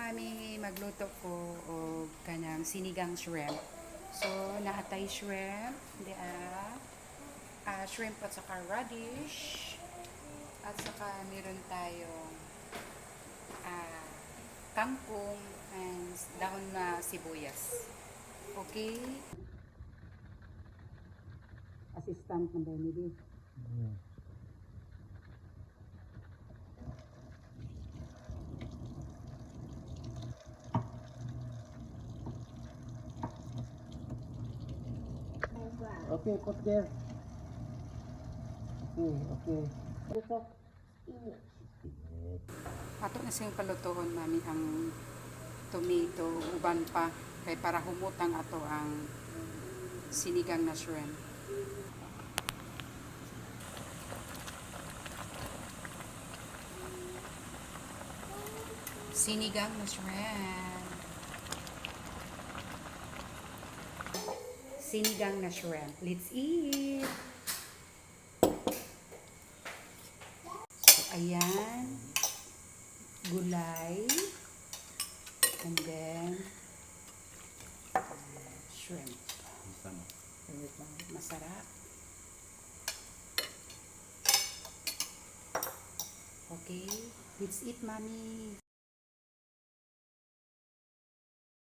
mami magluto ko og kanang sinigang shrimp. So naatay shrimp, shrimp at saka radish. At saka meron tayong kangkong and dahon na sibuyas. Okay? Assistant ng Benny. Okay, put there. Okay. Ato na siyang palutuhon mami ang tomato, uban pa kay para humutang ato ang sinigang na shrimp. Sinigang na shrimp. Sinigang na shrimp. Let's eat! So, ayan. Gulay. And then, shrimp. Masarap. Okay. Let's eat, mommy.